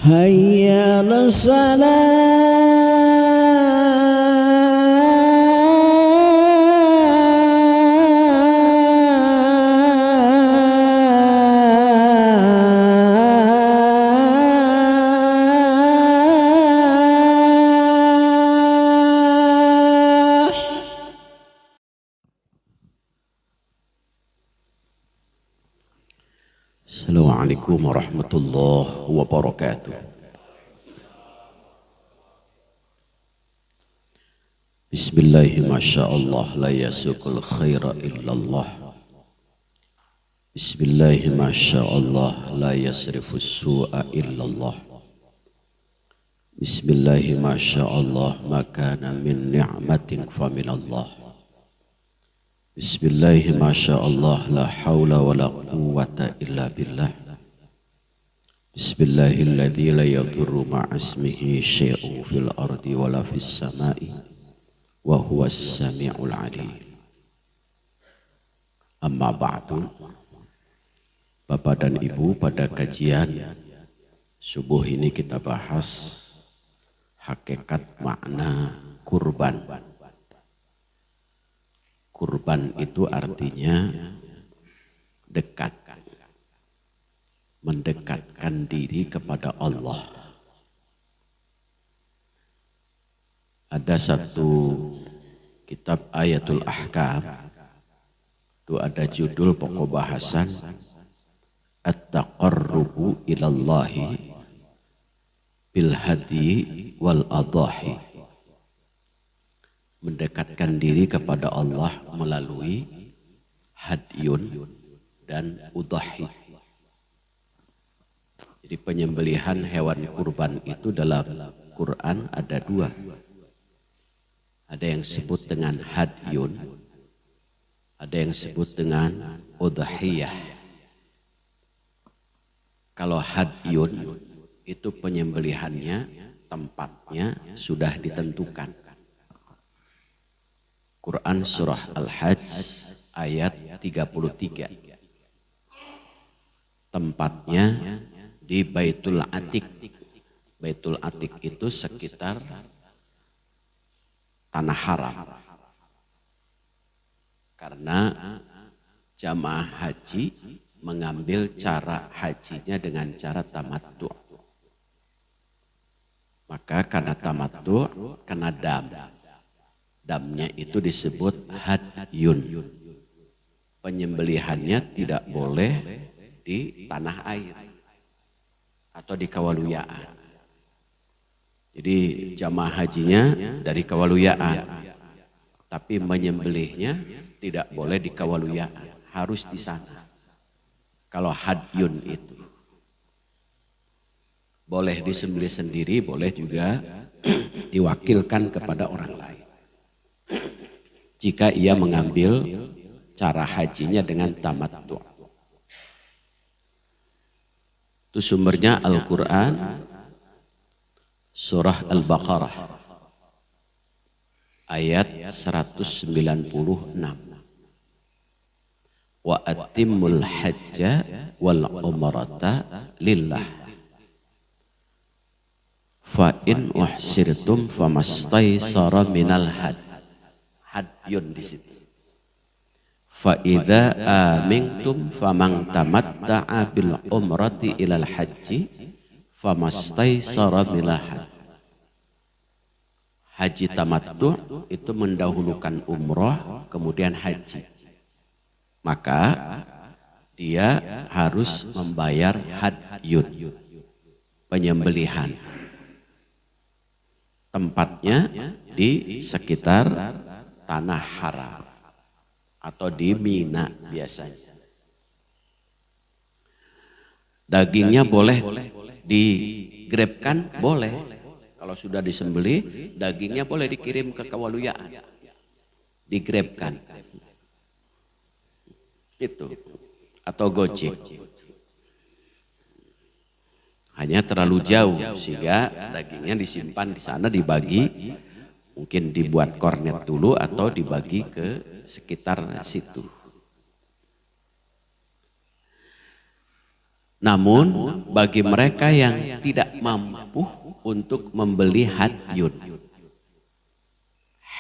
hayya 'alas Assalamualaikum warahmatullahi wabarakatuh. Bismillahi masyaallah la yasukul khaira illallah. Bismillahi masyaallah la yasrifus su'a illallah. Bismillahi masyaallah ma kana min ni'matin fa minallah. Bismillahi masyaallah la hawla wa la quwwata illa billah. Bismillahilladzi la yadhurru ma'asmihi syai'un fil ardi wa la fis sama'i wa huwas sami'ul 'alim. Amma ba'du. Bapak dan Ibu, pada kajian subuh ini kita bahas hakikat makna kurban. Kurban itu artinya dekat, mendekatkan diri kepada Allah. Ada satu kitab Ayatul Ahkam, itu ada judul pokok bahasan At-taqarrubu ilallahi bil hadi wal adhahi. Mendekatkan diri kepada Allah melalui hadyun dan udhahi. Jadi penyembelihan hewan kurban itu dalam Quran ada dua. Ada yang disebut dengan hadyun, ada yang disebut dengan udhiyah. Kalau hadyun itu penyembelihannya, tempatnya sudah ditentukan. Quran surah Al-Hajj ayat 33. Tempatnya di Baitul Atiq. Baitul Atiq itu sekitar tanah haram. Karena jamaah haji mengambil cara hajinya dengan cara tamattu'. Maka karena tamattu' kena dam. Damnya itu disebut hadyun. Penyembelihannya tidak boleh di tanah air atau di kawaluyaan. Jadi jamaah hajinya dari kawaluyaan, tapi menyembelihnya tidak boleh di kawaluyaan, harus di sana. Kalau hadyun itu boleh disembelih sendiri, boleh juga diwakilkan kepada orang lain. Jika ia mengambil cara hajinya dengan tamattu'. Itu sumbernya Al-Quran surah Al-Baqarah ayat 196. Wa atimmul hajja wal umrata lillah. Fa in uhsirtum famastaysara minal hadyun di situ. Fa idza amintum faman tamatta'a bil umrati ilal haji famastaysara minal haji. Haji tamattu' itu mendahulukan umrah kemudian haji. Maka dia harus membayar hadyun, penyembelihan. Tempatnya di sekitar tanah haram atau di Mina biasanya. Dagingnya boleh digrebkan, boleh. Kalau sudah disembelih, dagingnya boleh dikirim ke kawaluyaan, digrebkan. Itu atau gojek. Hanya terlalu jauh sehingga dagingnya disimpan di sana, dibagi, mungkin dibuat kornet dulu atau dibagi ke sekitar situ. Namun bagi mereka yang tidak mampu untuk membeli hadyun,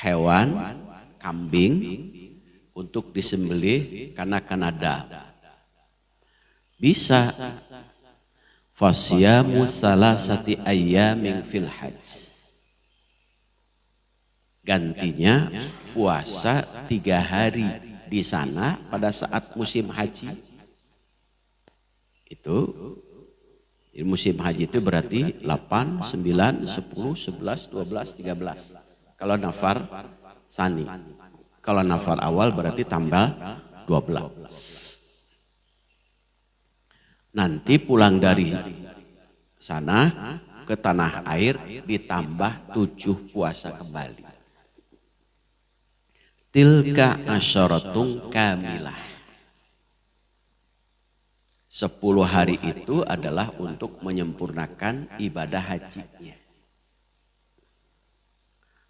hewan kambing untuk disembelih karena kanada, bisa fasyamu salasati ayyamin fil hajj, gantinya puasa 3 hari di sana pada saat musim haji. Itu musim haji itu berarti 8, 9, 10, 11, 12, 13. Kalau nafar sani. Kalau nafar awal berarti tambah 12. Nanti pulang dari sana ke tanah air ditambah 7 puasa kembali. Tilka asyaratun kamilah. 10 hari itu adalah untuk menyempurnakan ibadah hajinya.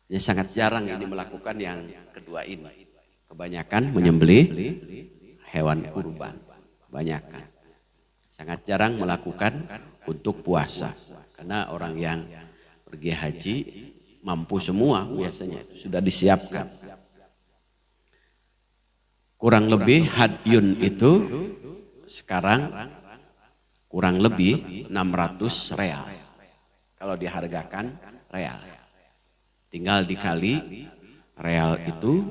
Ya, sangat jarang ini melakukan yang kedua ini. Kebanyakan menyembelih hewan kurban. Kebanyakan. Sangat jarang melakukan untuk puasa. Karena orang yang pergi haji mampu semua biasanya. Sudah disiapkan. Kurang lebih hadyun itu sekarang kurang lebih 600 real. Kalau dihargakan real. Tinggal dikali real itu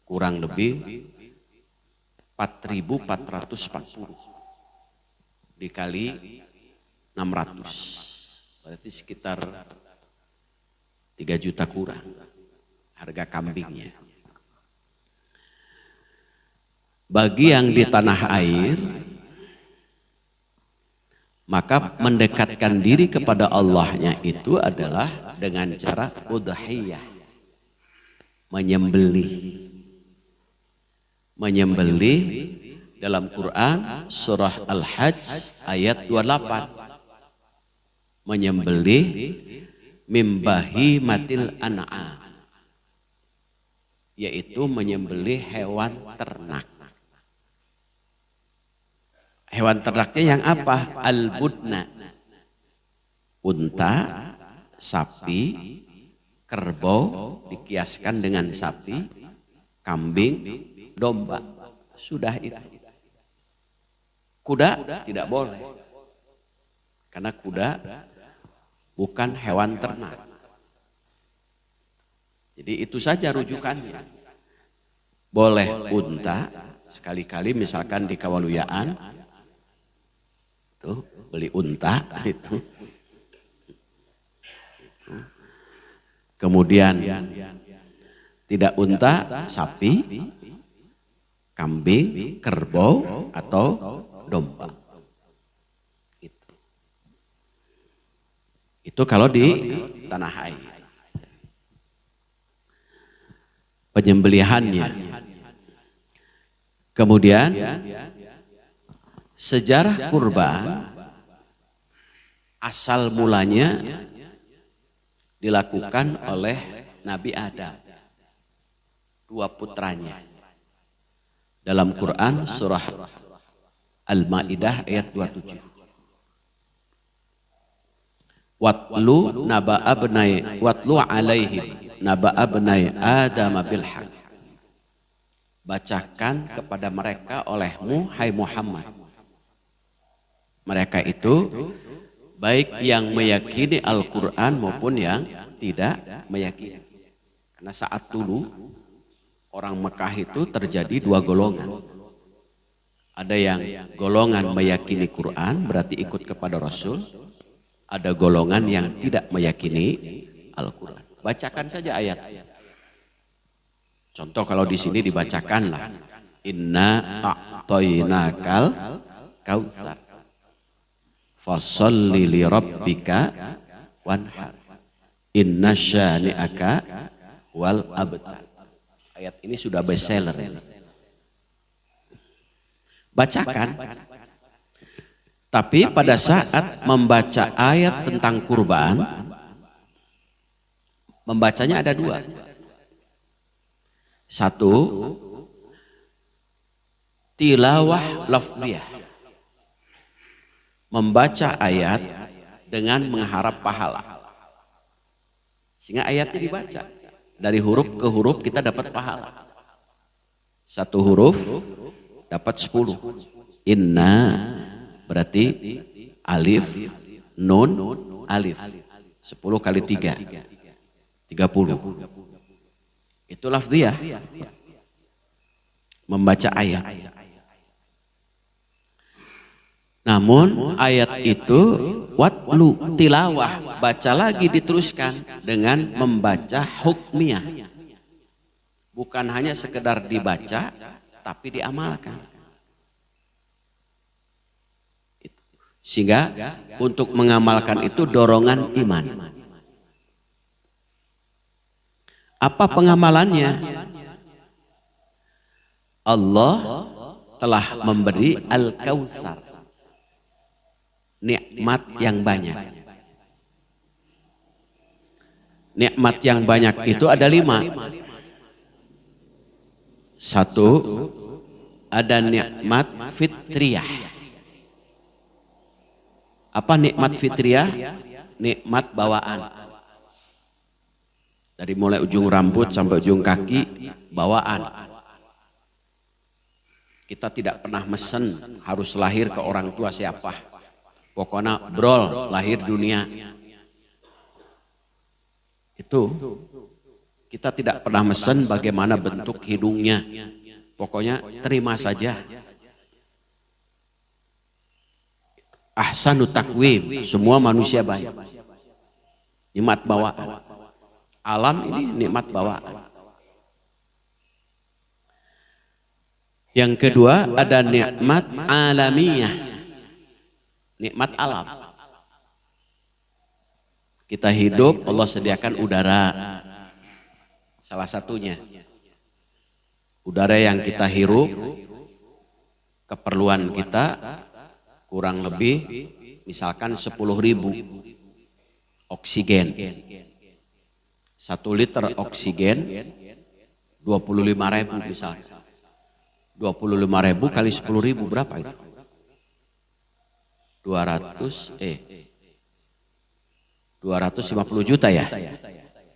kurang lebih 4.440 dikali 600. Berarti sekitar 3 juta kurang harga kambingnya. Bagi yang di tanah air, maka mendekatkan diri kepada Allahnya itu adalah dengan cara udhiyah, menyembelih. Menyembelih dalam Quran surah Al-Hajj ayat 28. Menyembelih mimbahi matil an'am, yaitu menyembelih hewan ternak. Hewan ternaknya yang apa? Al-budna, unta, sapi, kerbau dikiaskan dengan sapi, kambing, domba. Sudah itu. Kuda tidak boleh. Karena kuda bukan hewan ternak. Jadi itu saja rujukannya. Boleh unta, sekali-kali misalkan di Kawaluyaan, tuh beli unta itu. Kemudian tidak unta, sapi, kambing, kerbau atau domba. Itu kalau di tanah air. Penyembelihannya. Kemudian sejarah kurban asal mulanya dilakukan oleh Nabi Adam, 2 putranya. Dalam Quran surah Al-Maidah ayat 27. Watlu alaihim naba abnai Adam bil haq. Bacakan kepada mereka olehmu hai Muhammad. Mereka itu baik yang meyakini Al-Quran maupun yang tidak meyakini. Karena saat dulu orang Mekah itu terjadi 2 golongan. Ada yang golongan meyakini Quran berarti ikut kepada Rasul. Ada golongan yang tidak meyakini Al-Quran. Bacakan saja ayat. Contoh kalau di sini dibacakanlah. Inna a'toinakal kautsar. Fasholli li rabbika wanhar. Inna syani'aka wal abtar. Ayat ini sudah bestseller. Bacakan. Tapi pada saat membaca ayat tentang kurban, membacanya ada 2. 1, tilawah lafziyah. membaca ayat dengan mengharap pahala. Sehingga ayatnya dibaca. Dari huruf ke huruf kita dapat pahala. Satu huruf dapat 10. Inna berarti alif, nun, alif. 10 kali 3. 30. Itu lafziyah. Membaca ayat. Namun ayat itu watlu tilawah, baca lagi diteruskan dengan membaca hukmiyah. Bukan hanya sekedar dibaca tapi diamalkan. Sehingga untuk mengamalkan itu dorongan iman. Apa pengamalannya? Allah telah memberi Al-Kautsar, nikmat yang banyak. Nikmat yang banyak itu ada 5. 1, ada nikmat fitriyah. Apa nikmat fitriyah? Nikmat bawaan. Dari mulai ujung rambut sampai ujung kaki, bawaan. Kita tidak pernah mesen harus lahir ke orang tua siapa. Pokoknya brol, lahir dunia. Itu kita tidak pernah mesen bagaimana bentuk hidungnya. Pokoknya terima saja. Ahsanu takwim, semua manusia baik. Nikmat bawaan. Alam ini nikmat bawaan. Yang kedua ada nikmat alamiyah. Nikmat alam. Kita hidup, Allah sediakan udara. Salah satunya. Udara yang kita hirup, keperluan kita kurang lebih misalkan 10.000 oksigen. 1 liter oksigen 25.000 misalnya. 25.000 kali 10.000 berapa itu? 250 juta ya?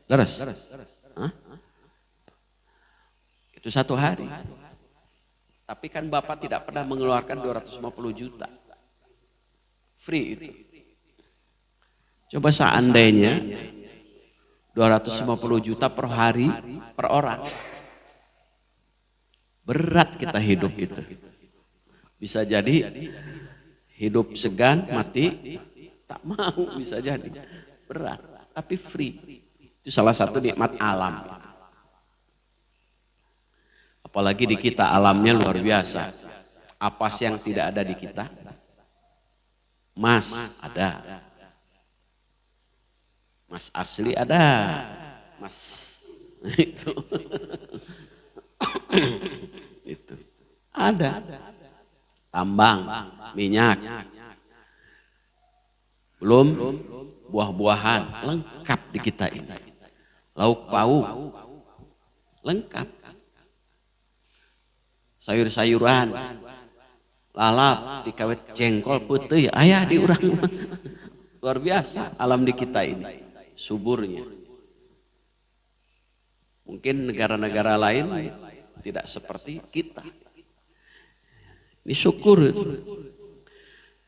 Leres? Hah? Itu 1 hari. Tapi kan Bapak tidak pernah mengeluarkan 250 juta. Free itu. Coba seandainya 250 juta per hari, per orang. Berat kita hidup itu. Bisa jadi hidup segan, mati, tak mau bisa jadi. Berat, tapi free. Itu salah satu nikmat alam. Apalagi di kita alamnya luar biasa. Apa sih yang tidak ada di kita? Mas ada. Mas asli ada. Mas itu. Itu ada tambang, minyak, belum buah-buahan lengkap di kita ini, lauk pauk lengkap, sayur-sayuran, lalap, dikawet jengkol putih, ayah di urang. Luar biasa alam di kita ini, suburnya. Mungkin negara-negara lain tidak seperti kita. Ini syukur.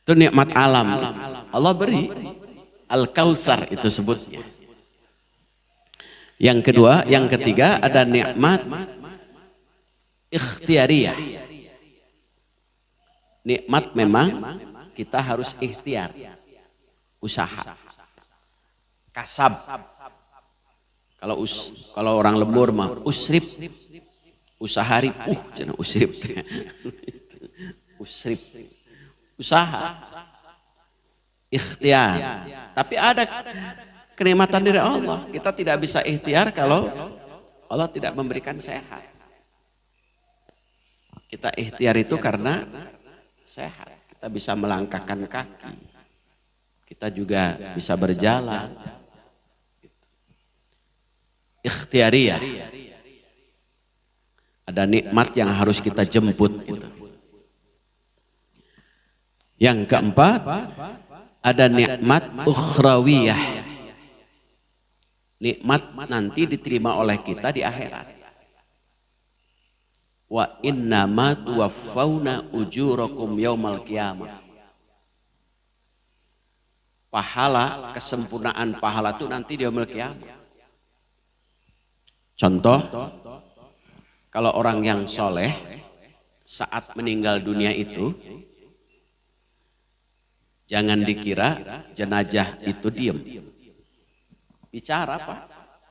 Itu nikmat alam. Allah beri. Al-Kautsar itu sebutnya. Yang kedua, yang ketiga ada nikmat ikhtiariyah. Nikmat memang kita harus ikhtiar. Usaha. Kasab. Kalau orang lembur mah usrip. Usahari, jangan usrip. Usrip. Usaha. Ikhtiar. Tapi ada kenikmatan dari Allah. Kita tidak bisa ikhtiar kalau Allah tidak memberikan sehat. Kita ikhtiar itu karena sehat. Kita bisa melangkahkan kaki. Kita juga bisa berjalan. Ikhtiariyah. Ada nikmat yang harus kita jemput itu. Yang keempat, ada nikmat ukhrawiyah. Nikmat nanti diterima oleh kita di akhirat. Wa innama tuwaffawna ujurakum yaumal qiyamah. Pahala, kesempurnaan pahala itu nanti di yaumul qiyamah. Contoh, kalau orang yang soleh saat meninggal dunia itu, jangan dikira jenazah itu diem. Bicara Pak,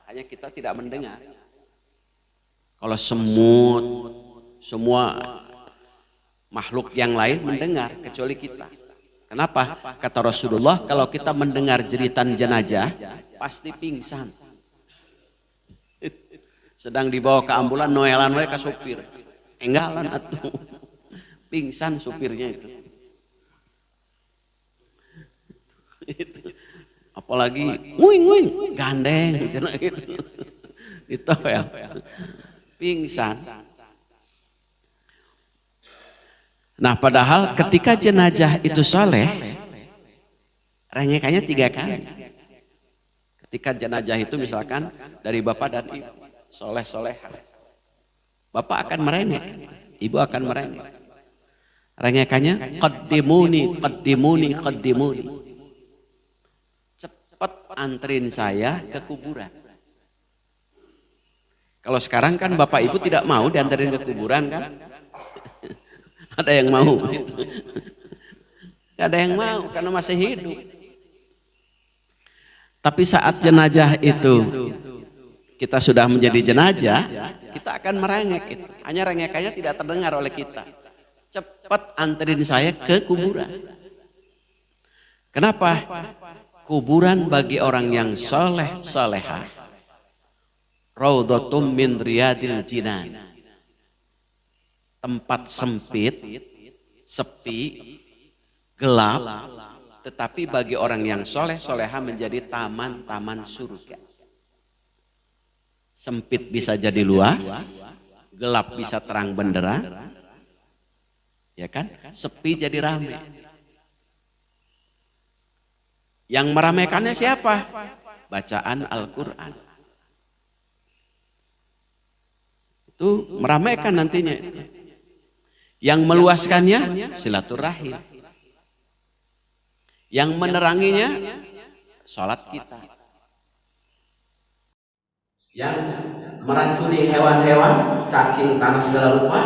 hanya kita tidak mendengar. Kalau semut, semua makhluk yang lain mendengar kecuali kita. Kenapa? Kata Rasulullah, kalau kita mendengar jeritan jenazah pasti pingsan. Sedang dibawa ke ambulan, noelan mereka supir, enggalan atuh, pingsan supirnya itu. Apalagi nguing gandeng gitu. Itu ya. Pingsan. Nah, padahal ketika jenazah itu soleh, rengekannya 3 kali. Ketika jenazah itu misalkan dari bapak dan ibu, soleh-soleha, bapak akan merengek, ibu akan merengek. Rengekannya qaddimuni, qaddimuni, qaddimuni. Cepat anterin saya ke kuburan. Kalau sekarang kan bapak ibu tidak mau dianterin ke kuburan kan? Ada yang mau? Gak ada yang mau karena masih hidup. Tapi saat jenazah itu kita sudah menjadi jenazah, kita akan merengek itu. Hanya rengekannya tidak terdengar oleh kita. Cepat anterin saya ke kuburan. Kenapa? Kuburan bagi orang yang soleh solehah, raudhatum min riyadil jinan. Tempat sempit, sepi, gelap, tetapi bagi orang yang soleh soleha menjadi taman-taman surga. Sempit bisa jadi luas, gelap bisa terang benderang, ya kan? Sepi jadi ramai. Yang meramaikannya siapa? Bacaan Al-Quran. Itu meramaikan nantinya. Yang meluaskannya silaturahim. Yang meneranginya sholat kita. Yang meracuni hewan-hewan, cacing tanah segala rupa,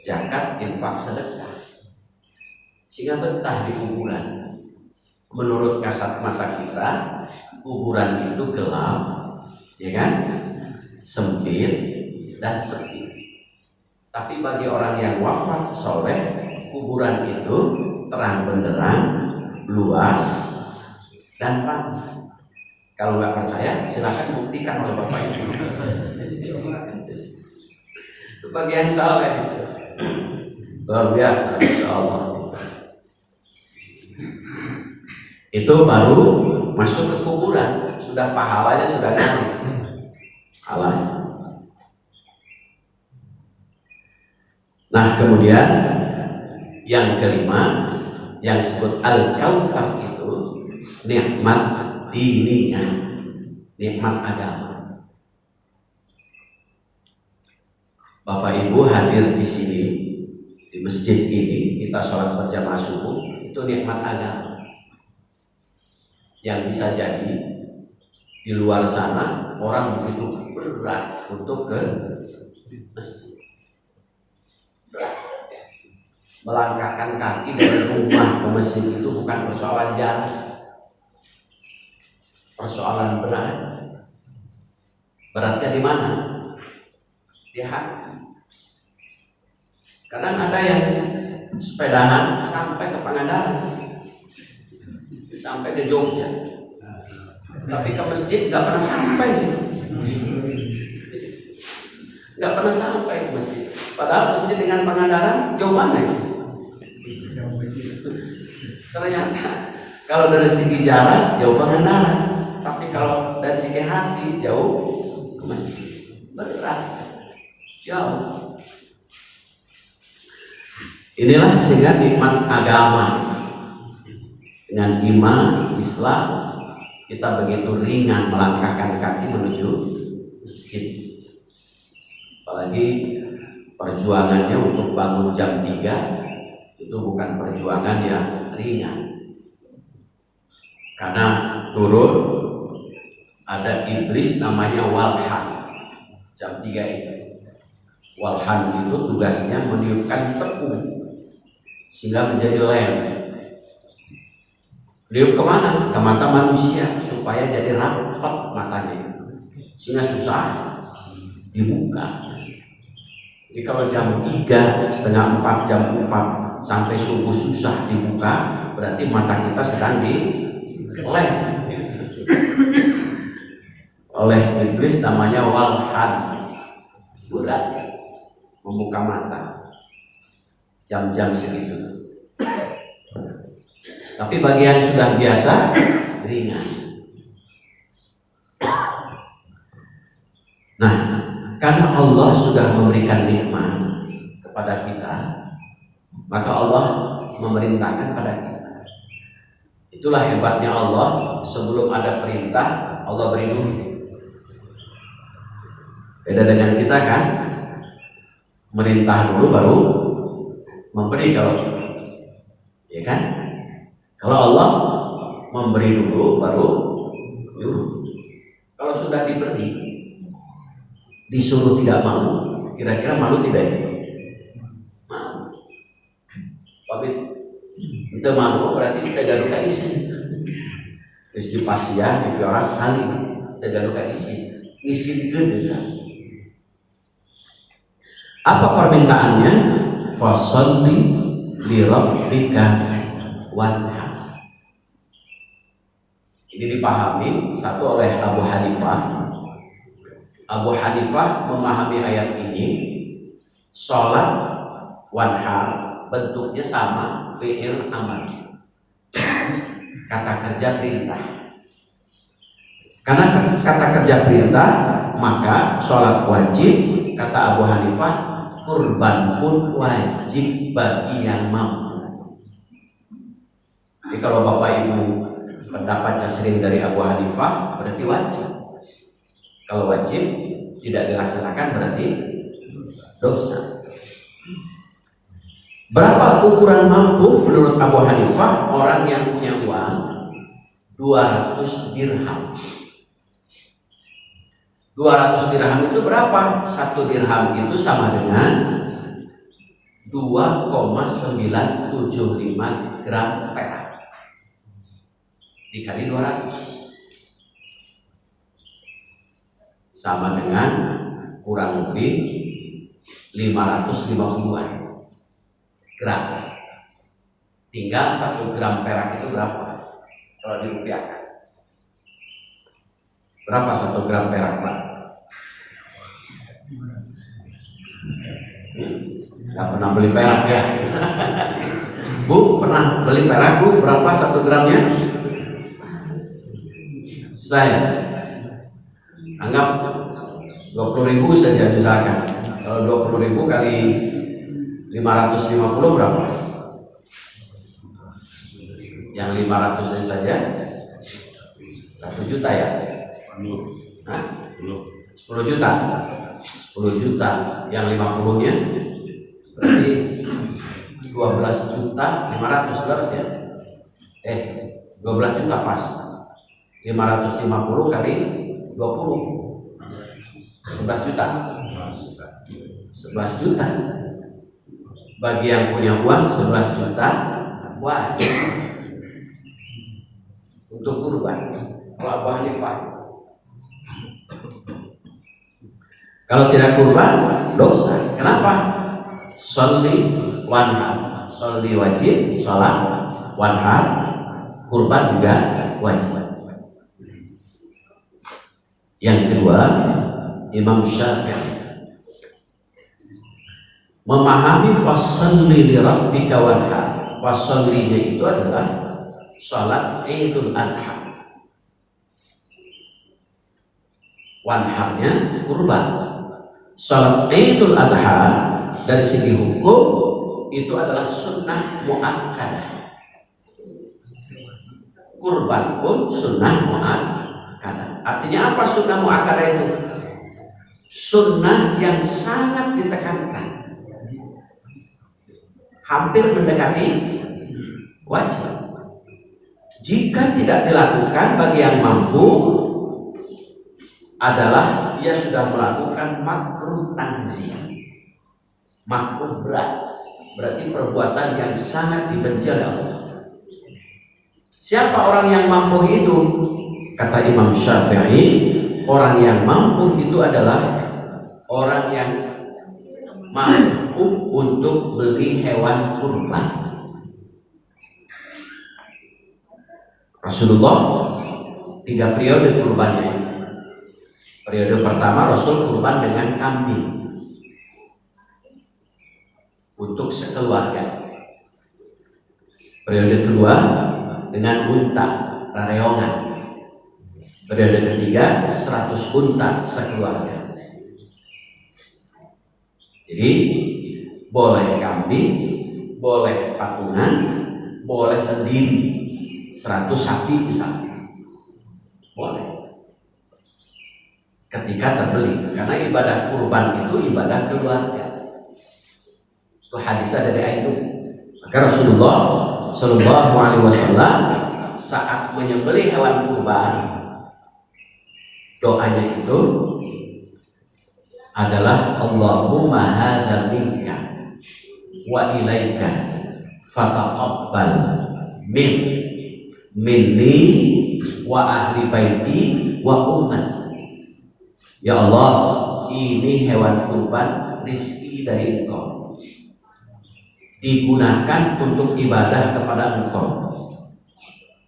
zakat, infak, sedekah. Sehingga betah di kuburan. Menurut kasat mata kita, kuburan itu gelap, ya kan? Sempit dan sepi. Tapi bagi orang yang wafat soleh, kuburan itu terang benderang, luas, dan ramai. Kalau nggak percaya, silakan buktikan oleh bapak ibu. Itu bagian soleh. Luar biasa, insya Allah. Itu baru masuk ke kuburan, sudah pahalanya sudah naik. Pahalanya. Nah, kemudian yang kelima yang disebut Al-Kautsar itu nikmat diniyah, nikmat agama. Bapak Ibu hadir di sini di masjid ini, kita sholat berjamaah subuh, itu nikmat agama. Yang bisa jadi di luar sana orang begitu berat untuk ke masjid. Melangkahkan kaki dari rumah ke masjid itu bukan persoalan jalan, persoalan berat. Beratnya di mana? Di hati. Kadang ada yang sepedahan sampai ke Pangandaran, sampai ke Jogja, tapi ke masjid nggak pernah sampai, nggak pernah sampai ke masjid. Padahal masjid dengan Pangandaran jauh mana ya? Ternyata kalau dari segi jarak jauh Pangandaran, tapi kalau dari segi hati jauh ke masjid. Berat, jauh. Inilah sehingga nikmat agama Dengan iman Islam kita begitu ringan melangkahkan kaki menuju masjid. Apalagi perjuangannya untuk bangun jam 3 itu bukan perjuangan yang ringan. Karena turun ada iblis namanya Walhan jam 3 itu. Walhan itu tugasnya meniupkan tepung sehingga menjadi lem. Niup kemana? Ke mata manusia supaya jadi rapat matanya, sehingga susah dibuka. Jadi kalau jam 3, setengah 4, jam 4 sampai subuh susah dibuka, berarti mata kita sedang dilem oleh iblis namanya Walhan. Berat membuka mata jam-jam segitu. Tapi bagi yang sudah biasa, ringan. Nah, karena Allah sudah memberikan nikmat kepada kita, maka Allah memerintahkan pada kita. Itulah hebatnya Allah, sebelum ada perintah, Allah beri dulu. Beda dengan kita kan, merintah dulu baru memberi kalau kita. Ya kan? Kalau Allah memberi dulu baru nyuruh. Kalau sudah diberi disuruh tidak mau, kira-kira malu tidak itu? Malu. Tapi kita malu berarti kita gaduh isi. Terus di pasian di orang kali kita gaduh isi juga. Apa permintaannya? Fasholli li rabbika wanhar. Ini dipahami satu oleh Abu Hanifah. Abu Hanifah memahami ayat ini, sholat wanhar bentuknya sama, fi'il amar, kata kerja perintah. Karena kata kerja perintah, maka sholat wajib, kata Abu Hanifah, kurban pun wajib bagi yang mampu. Jadi kalau Bapak Ibu pendapatnya sering dari Abu Hanifah, berarti wajib. Kalau wajib tidak dilaksanakan berarti dosa. Berapa ukuran mampu menurut Abu Hanifah? Orang yang punya uang 200 dirham. 200 dirham itu berapa? 1 dirham itu sama dengan 2,975 gram perak dikali 200 sama dengan kurang lebih 550-an gram. Tinggal 1 gram perak itu berapa kalau dirupiahkan? Berapa 1 gram perak, Pak? Nggak pernah beli perak ya? Bu, pernah beli perak Bu? Berapa 1 gramnya? Saya anggap 20.000 saja misalkan. Kalau 20.000 kali 550 berapa? Yang 500 saja 1 juta ya? Hah? 10 juta. 10 juta. Yang 50-nya berarti 12 juta 500 ya? 12 juta pas. 550 kali 20 11 juta. 11 juta. Bagi yang punya uang 11 juta wajib untuk kurban. Kalau Abu Hanifah, kalau tidak kurban dosa. Kenapa? Sholli wanhar. Sholli wajib, sholat wanhar, kurban juga wajib. Yang kedua, Imam Syafi'i memahami fasholli li rabbika wanhar. Fashollinya itu adalah sholat Idul Adha. Wanharnya kurban. Sholat Idul Adha dari segi hukum itu adalah sunnah muakkadah. kurban pun sunnah muakkadah. Artinya apa sunnah muakkadah itu? Sunnah yang sangat ditekankan, hampir mendekati wajib. Jika tidak dilakukan bagi yang mampu adalah dia sudah melakukan makruh tanziyah, makruh berat, berarti perbuatan yang sangat dibenci oleh Allah. Siapa orang yang mampu itu? Kata Imam Syafi'i, orang yang mampu itu adalah orang yang mampu untuk beli hewan kurban. Rasulullah 3 periode kurbannya. Periode pertama Rasul kurban dengan kambing untuk sekeluarga. Periode kedua dengan unta rareongan. Periode ketiga 100 unta sekeluarga. Jadi boleh kambing, boleh patungan, boleh sendiri 100 sapi misalnya, boleh ketika terbeli, karena ibadah kurban itu ibadah keluarga. Itu hadisnya dari Aisyah. Maka Rasulullah Shallallahu Alaihi Wasallam saat menyembelih hewan kurban, doanya itu adalah Allahumma hadza minka wa ilaika fataqabbal minni wa ahli baiti wa ummat. Ya Allah, ini hewan kurban rizki dari Engkau, digunakan untuk ibadah kepada Engkau.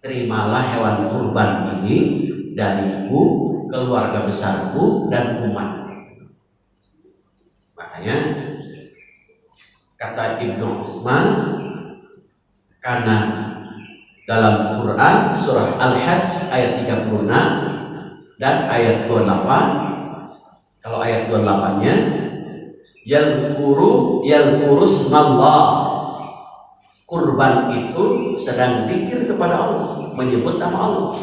Terimalah hewan kurban ini dariku, keluarga besarku dan umat. Makanya kata Ibnu Utsman, karena dalam Quran surah Al-Hajj ayat 36 dan ayat 28, kalau ayat 28-nya yalkurus mallah, kurban itu sedang zikir kepada Allah, menyebut nama Allah.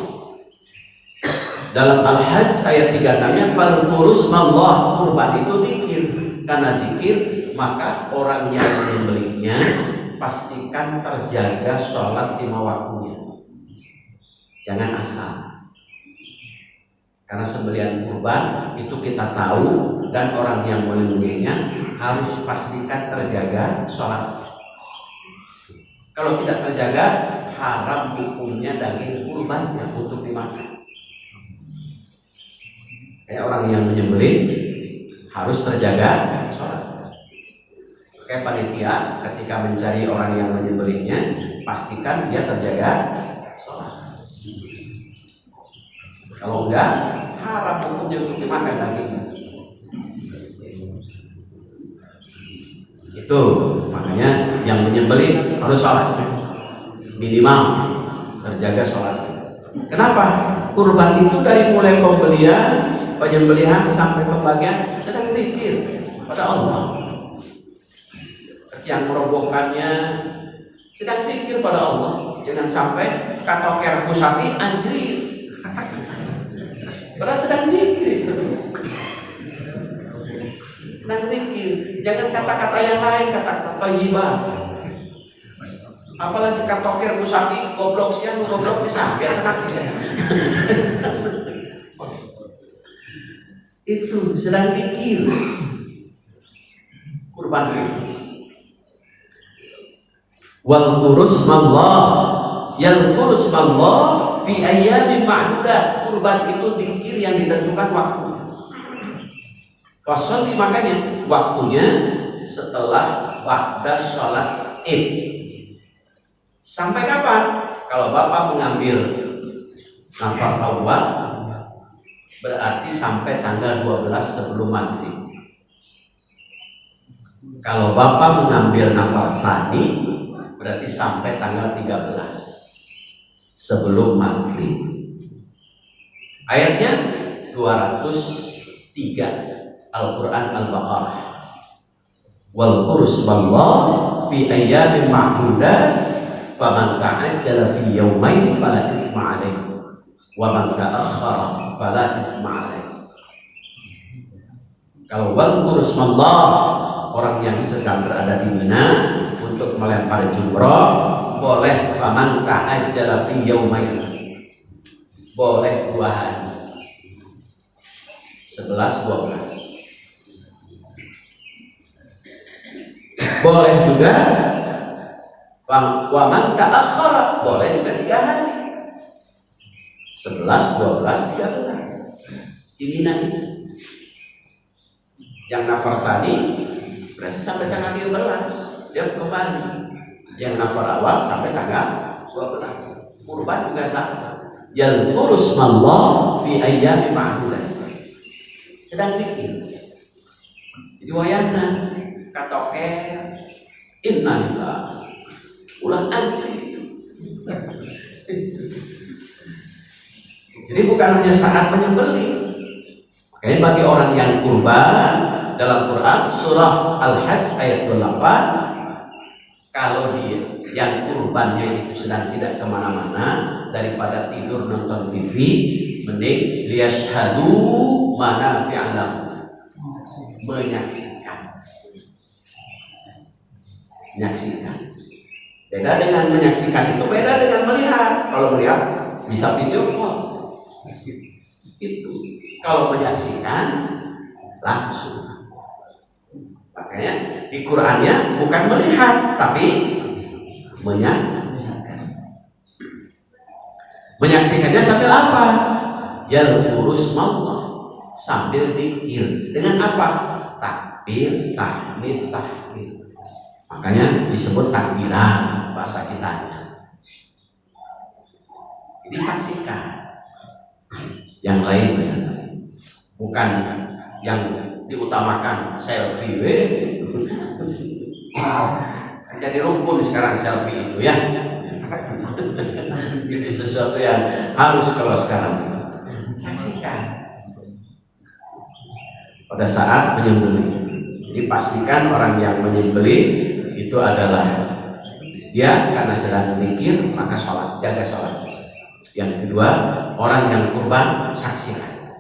Dalam Al-Hajj ayat 36-nya falkurus mallah, kurban itu zikir. Karena zikir maka orang yang menyembelihnya pastikan terjaga sholat 5 waktunya, jangan asal. Karena sembelihan kurban itu kita tahu, dan orang yang menyembelihnya harus pastikan terjaga sholat. Kalau tidak terjaga, haram hukumnya daging kurbannya untuk dimakan. Kayak orang yang menyembelih harus terjaga sholat. Kayak panitia ketika mencari orang yang menyembelihnya, pastikan dia terjaga sholat. Kalau enggak, haram hukumnya untuk dimakan daging. Itu makanya yang menyembelih harus sholat, minimal terjaga sholat. Kenapa? Kurban itu dari mulai pembelian, penyembelihan sampai pembagian sedang zikir pada Allah. Yang merobohkannya sedang zikir pada Allah. Jangan sampai katoker sapi anjir, padahal sedang zikir. Sedang zikir. Jangan kata-kata yang lain, kata-kata thayyibah. Apalagi katoker sapi goblok siang, goblok bisa biar enak. Itu sedang zikir kurban itu. Wal kurus mallah, yal kurus mallah fi ayyamin ma'dudat. Kurban itu zikir yang ditentukan waktu. Fasal makanya waktunya setelah waktu sholat Id. Sampai kapan? Kalau Bapak mengambil nafar awal, berarti sampai tanggal 12 sebelum maghrib. Kalau Bapak mengambil nafar sani, berarti sampai tanggal 13 sebelum maghrib. Ayatnya 203 Al-Quran Al-Baqarah. Wal kurus wallah fi ayyamin ma'dudat faman ta'ajjala fi yawmain fala isma alaihi wa man ta'akhkhara fala isma alaihi. Kalau wadhkur ismallah, orang yang sedang berada di Mina untuk melempar jumroh boleh faman ta'ajjala fi yawmain, boleh 2 hari 11-12. Boleh juga wa man ta'akhkhara, boleh juga 3 hari 11, 12, 13. Ini nanti yang nafar sani berarti sampai tanggal 13 dia kembali. Yang nafar awal sampai tanggal 12. Kurban juga sama. Yadhkuru ismallah fi ayyamin ma'dudah. Sedang zikir. Jadi wayana katoke innalillah ulah anjing. Jadi bukan hanya saat menyembelih. Makanya bagi orang yang kurban dalam Quran surah Al-Hajj ayat 28, kalau dia yang kurbannya itu sedang tidak kemana-mana daripada tidur nonton TV, mending liyashhadu manafi'a lahum, menyaksikan. Beda dengan menyaksikan, itu beda dengan melihat. Kalau melihat bisa video call itu, kalau menyaksikan langsung. Makanya di Qur'annya bukan melihat tapi menyaksikan. Menyaksikannya sambil apa? Yadhkurus Allah, sambil zikir. Dengan apa? Takbir, tahmid, tahlil. Makanya disebut takbiran bahasa kitanya. Jadi saksikan. Yang lain ya, bukan yang diutamakan selfie. Jadi rukun sekarang selfie itu ya. Ini sesuatu yang harus kalau sekarang saksikan pada saat menyembelih. Jadi pastikan orang yang menyembelih itu adalah dia karena sedang zikir, maka sholat, jaga sholat. Yang kedua, orang yang kurban saksikan.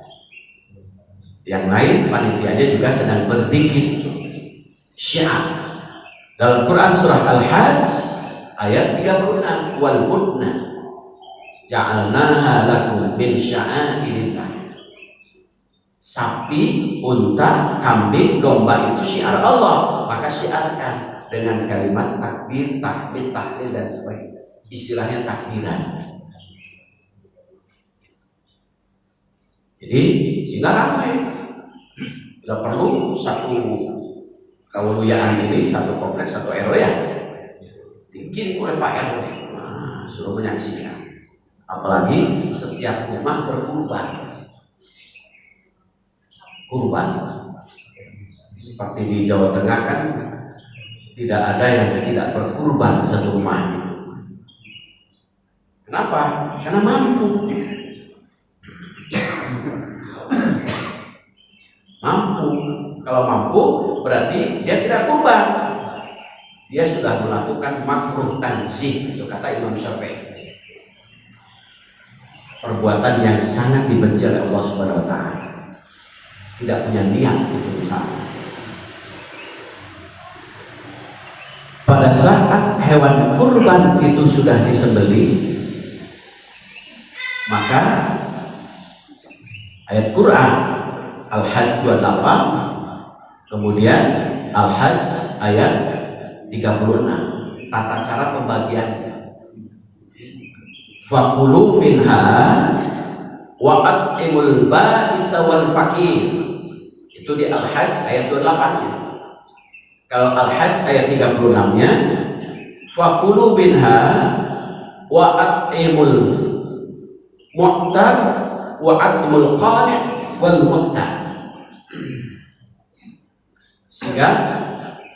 Yang lain panitianya juga sedang berzikir. Syiar dalam Quran surah Al-Hajj ayat 36, wal budna ja'alnaha lakum min sya'airillah. Sapi, unta, kambing, domba itu syiar Allah, maka syiarkan dengan kalimat takbir, tahmid, tahlil dan sebagainya. Istilahnya takbiran. Jadi sehingga ramai. Tidak perlu satu kawuluyaan ini, satu kompleks, satu RW ya. Dikirim oleh Pak RW. Nah, suruh menyaksikan. Apalagi setiap rumah berkurban. Kurban. Seperti di Jawa Tengah kan tidak ada yang tidak berkurban satu rumah. Kenapa? Karena mampu. Kalau mampu berarti dia tidak kurban, dia sudah melakukan makruh tanzih, itu kata Imam Syafi'i, perbuatan yang sangat dibenci oleh Allah Subhanahu wa taala, tidak punya niat itu di sana. Pada saat hewan kurban itu sudah disembelih, maka ayat Quran Al-Hajj 28, kemudian Al-Hajj ayat 36, tata cara pembagian. Fakulu minha wa at'imul ba'isa wal fakir. Itu di Al-Hajj ayat 28-nya. Kalau Al-Hajj ayat 36-nya, fakulu minha wa at'imul mu'tar wa at'imul qani' wal mu'tar. Sehingga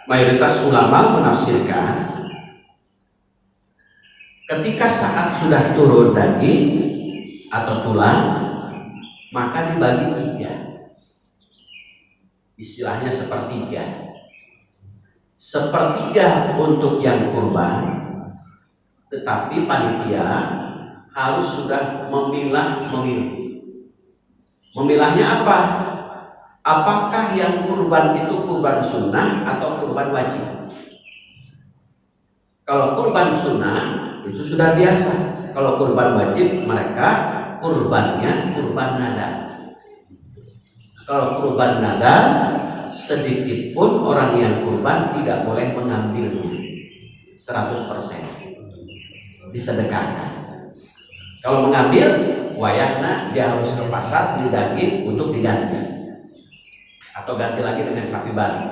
mayoritas ulama menafsirkan ketika saat sudah turun daging atau tulang maka dibagi 3, istilahnya sepertiga untuk yang kurban, tetapi panitia harus sudah memilih. Memilahnya apa? Apakah yang kurban itu kurban sunnah atau kurban wajib? Kalau kurban sunnah itu sudah biasa. Kalau kurban wajib mereka kurbannya kurban nadar. Kalau kurban nadar, sedikit pun orang yang kurban tidak boleh mengambilnya 100%, disedekahkan. Kalau mengambil, wayahna dia harus ke pasar beli daging untuk diganti, atau ganti lagi dengan sapi baru.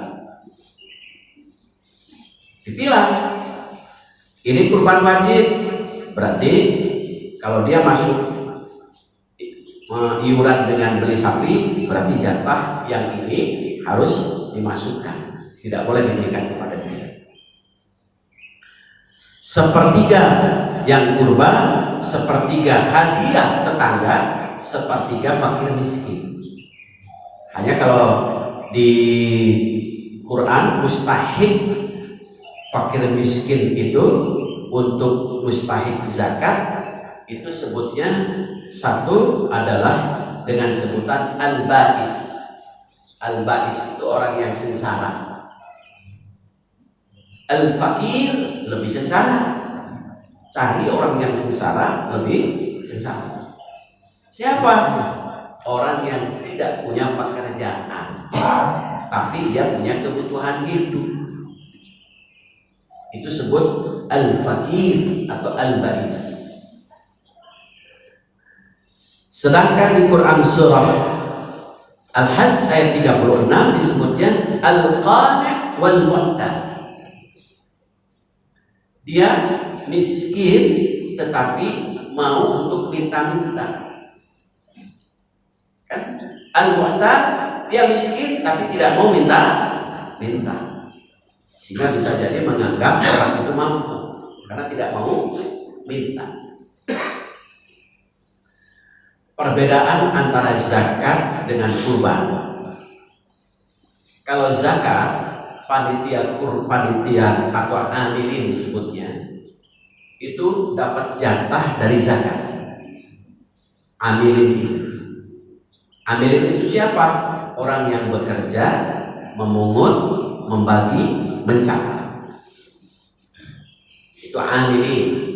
Dipilah, ini kurban wajib, berarti kalau dia masuk iuran dengan beli sapi, berarti jatah yang ini harus dimasukkan, tidak boleh diberikan kepada dia. Sepertiga yang kurban, sepertiga hadiah tetangga, sepertiga fakir miskin. Hanya kalau di Quran mustahik fakir miskin itu untuk mustahik zakat itu sebutnya satu adalah dengan sebutan al-ba'is. Al-ba'is itu orang yang sengsara. Al-fakir lebih sengsara. Cari orang yang sengsara lebih sengsara. Siapa? Orang yang tidak punya pekerjaan, tapi dia punya kebutuhan hidup. Itu sebut al-fakir atau al-ba'is. Sedangkan di Quran surah Al-Hajj ayat 36 disebutnya al-qani' wal mu'tad. Dia miskin tetapi mau untuk minta-minta. Kan? Al-mu'tad dia miskin tapi tidak mau minta. Sehingga bisa jadi menganggap orang itu mampu karena tidak mau minta. Perbedaan antara zakat dengan kurban. Kalau zakat, panitia atau amilin disebutnya, itu dapat jatah dari zakat. Amilin itu siapa? Orang yang bekerja, memungut, membagi, mencatat. Itu amilin.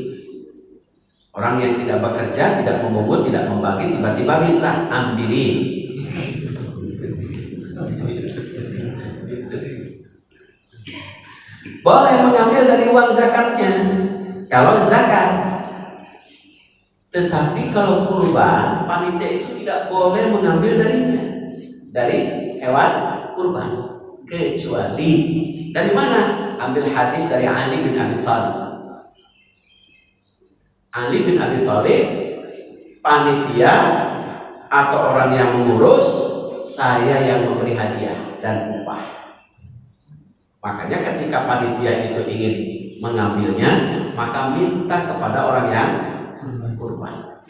Orang yang tidak bekerja, tidak memungut, tidak membagi, tiba-tiba minta, ambilin. Boleh mengambil dari uang zakatnya kalau zakat. Tetapi kalau kurban, panitia itu tidak boleh mengambil darinya, dari hewan kurban, kecuali dari mana? Ambil hadis dari Ali bin Abi Thalib. Ali bin Abi Thalib, panitia atau orang yang mengurus, saya yang memberi hadiah dan upah. Makanya ketika panitia itu ingin mengambilnya, maka minta kepada orang yang kurban.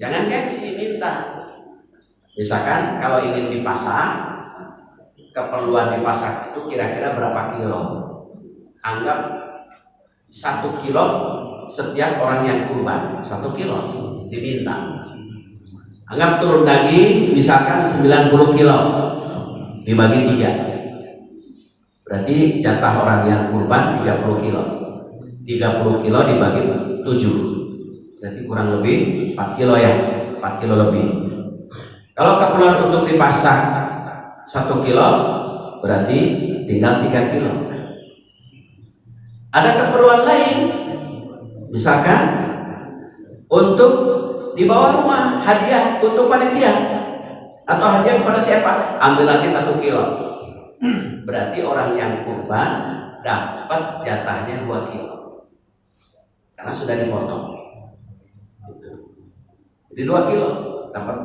Jangan gengsi, minta. Misalkan kalau ingin dipasang, keperluan dipasang itu kira-kira berapa kilo? Anggap 1 kilo setiap orang yang kurban, 1 kilo diminta. Anggap turun daging misalkan 90 kilo dibagi 3, berarti jatah orang yang kurban 30 kilo. 30 kilo dibagi 7, berarti kurang lebih 4 kilo ya, 4 kilo lebih. Kalau keperluan untuk dipasang 1 kilo, berarti tinggal 3 kilo. Ada keperluan lain, misalkan untuk dibawa rumah, hadiah untuk panitia atau hadiah kepada siapa, ambil lagi 1 kilo. Berarti orang yang kurban dapat jatahnya 2 kilo karena sudah dipotong. Jadi 2 kilo dapat.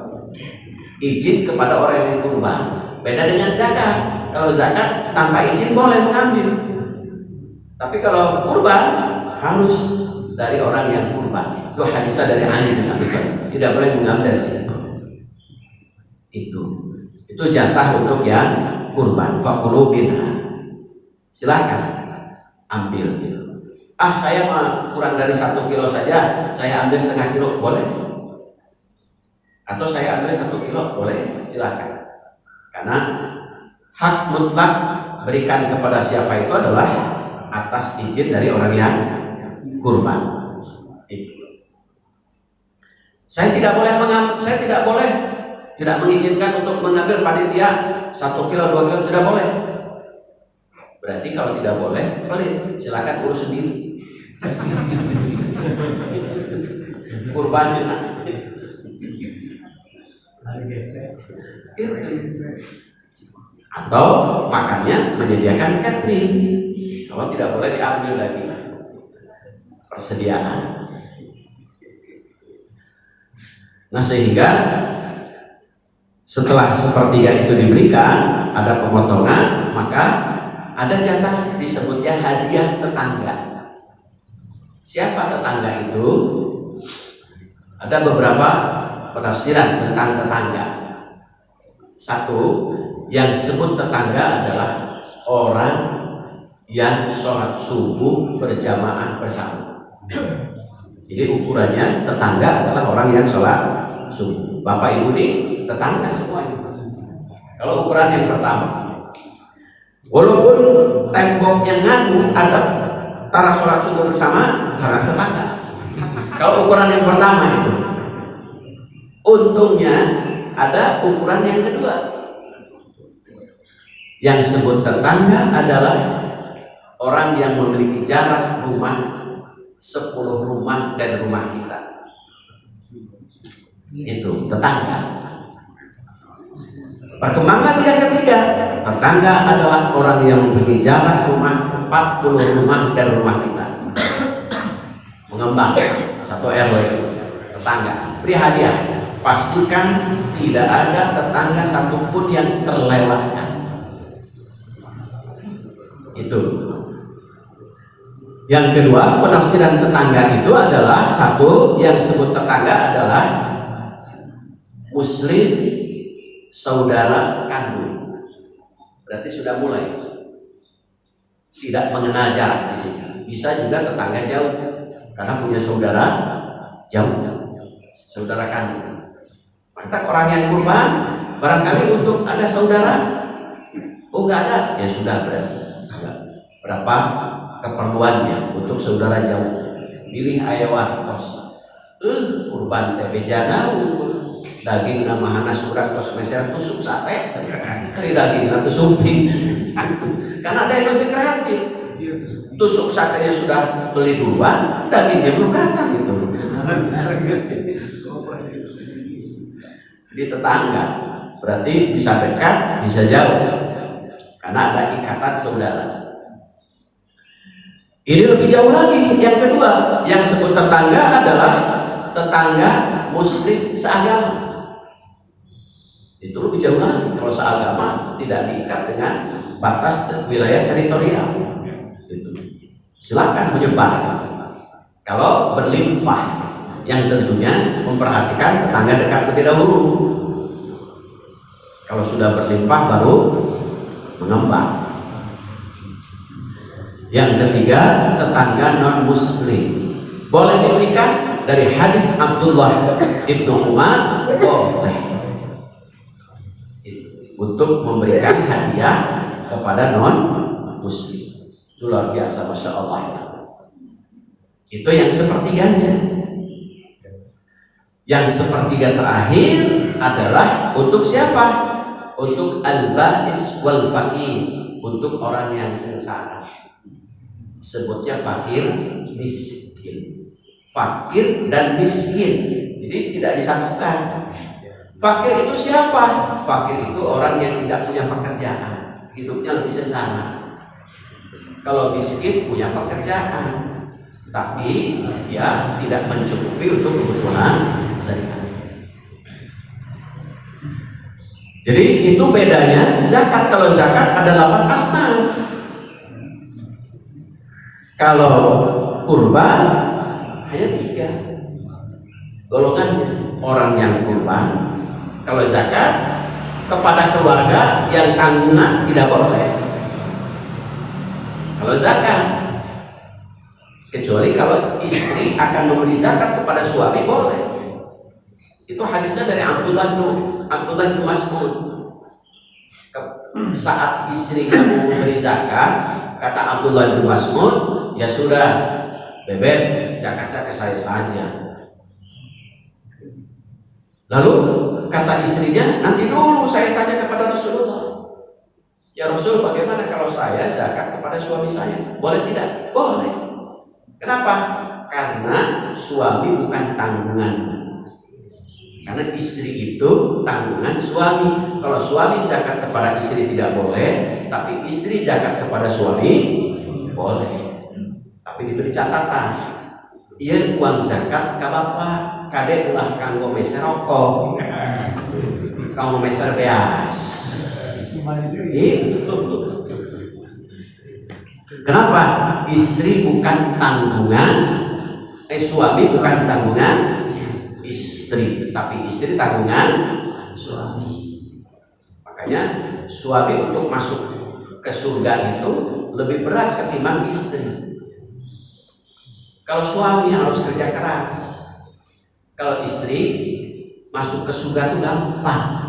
Izin kepada orang yang kurban. Beda dengan zakat. Kalau zakat tanpa izin boleh mengambil. Tapi kalau kurban harus dari orang yang kurban. Itu hadisnya dari Ali bin Abi Thalib. Tidak boleh mengambil dari situ. Itu jatah untuk yang kurban. Fakulu binha. Silakan ambil. Ah, saya mah kurang dari 1 kilo saja, saya ambil setengah kilo, boleh? Atau saya ambil 1 kilo, boleh? Silakan. Karena hak mutlak berikan kepada siapa itu adalah atas izin dari orang yang kurban. Saya tidak boleh tidak mengizinkan untuk mengambil panitia 1 kilo 2 kilo, tidak boleh. Berarti kalau tidak boleh, pelit, silakan urus sendiri. Kurban cina. Atau makannya menyediakan catering. Kalau tidak boleh diambil lagi persediaan. Nah, sehingga setelah sepertiga itu diberikan, ada pemotongan, maka ada jatah, disebutnya hadiah tetangga. Siapa tetangga itu? Ada beberapa penafsiran tentang tetangga. Satu, yang disebut tetangga adalah orang yang sholat subuh berjamaah bersama. Jadi ukurannya tetangga adalah orang yang sholat subuh. Bapak ibu ini tetangga semua ini. Kalau ukuran yang pertama, walaupun temboknya ngadu, ada antara sholat subuh bersama, karena tetangga. Kalau ukuran yang pertama itu, untungnya ada ukuran yang kedua. Yang disebut tetangga adalah orang yang memiliki jarak rumah 10 rumah dari rumah kita. Itu tetangga. Berkembang lagi yang ketiga, tetangga adalah orang yang memiliki jarak rumah 40 rumah dari rumah kita. Mengembang satu RW, tetangga. Beri hadiah. Pastikan tidak ada tetangga satupun yang terlewatkan. Itu. Yang kedua, penafsiran tetangga itu adalah satu, yang disebut tetangga adalah muslim saudara kandung. Berarti sudah mulai tidak mengenal jarak di sini. Bisa juga tetangga jauh karena punya saudara jauh, saudara kandung. Maka orang yang kurban barangkali untuk ada saudara, oh nggak ada, ya sudah berarti berapa keperluannya untuk saudara jauh. Pilih ayawah kos. Kurban teh bejana daging nama hana surat kos meser tusuk sate. Dari daging atau sumping. Karena ada yang lebih kreatif. Tusuk satenya sudah beli duluan, dagingnya belum datang gitu. Di tetangga berarti bisa dekat, bisa jauh. Karena ada ikatan saudara. Ini lebih jauh lagi. Yang kedua, yang disebut tetangga adalah tetangga muslim seagama. Itu lebih jauh lagi. Kalau seagama tidak diikat dengan batas wilayah teritorial. Silakan menyebar. Kalau berlimpah, yang tentunya memperhatikan tetangga dekat terlebih dahulu. Kalau sudah berlimpah baru mengembang. Yang ketiga, tetangga non muslim boleh diberikan. Dari hadis Abdullah ibnu Umar, boleh untuk memberikan hadiah kepada non muslim. Itu luar biasa, masya Allah. Itu yang sepertiganya. Yang sepertiga terakhir adalah untuk siapa? Untuk al-ba'is wal fakir, untuk orang yang sengsara. Sebutnya fakir miskin. Fakir dan miskin, jadi tidak disatukan. Fakir itu siapa? Fakir itu orang yang tidak punya pekerjaan, hidupnya lebih sengsara. Kalau miskin punya pekerjaan, tapi dia tidak mencukupi untuk kebutuhan sehari-hari. Jadi itu bedanya zakat. Kalau zakat ada 8 asnaf. Kalau kurban hanya 3 golongannya. Orang yang kurban, kalau zakat kepada keluarga yang tanggungan tidak boleh. Kalau zakat Kecuali kalau istri akan memberi zakat kepada suami boleh. Itu hadisnya dari Abdullah bin Mas'ud. Saat istrinya mau memberi zakat, kata Abdullah bin Mas'ud, ya sudah, bebek, zakatnya ke saya saja. Lalu kata istrinya, nanti dulu saya tanya kepada Rasulullah. Ya Rasul, bagaimana kalau saya zakat kepada suami saya? Boleh tidak? Boleh. Kenapa? Karena suami bukan tanggungan. Karena istri itu tanggungan suami. Kalau suami zakat kepada istri tidak boleh, tapi istri zakat kepada suami boleh. Tapi diberi catatan. Iya uang zakat ka bapak, kade ulah kanggo meser rokok, kanggo meser beas. Itu. Kenapa? Istri bukan tanggungan, suami bukan tanggungan istri, tapi istri tanggungan suami. Makanya suami untuk masuk ke surga itu lebih berat ketimbang istri. Kalau suami harus kerja keras, kalau istri masuk ke surga itu gampang.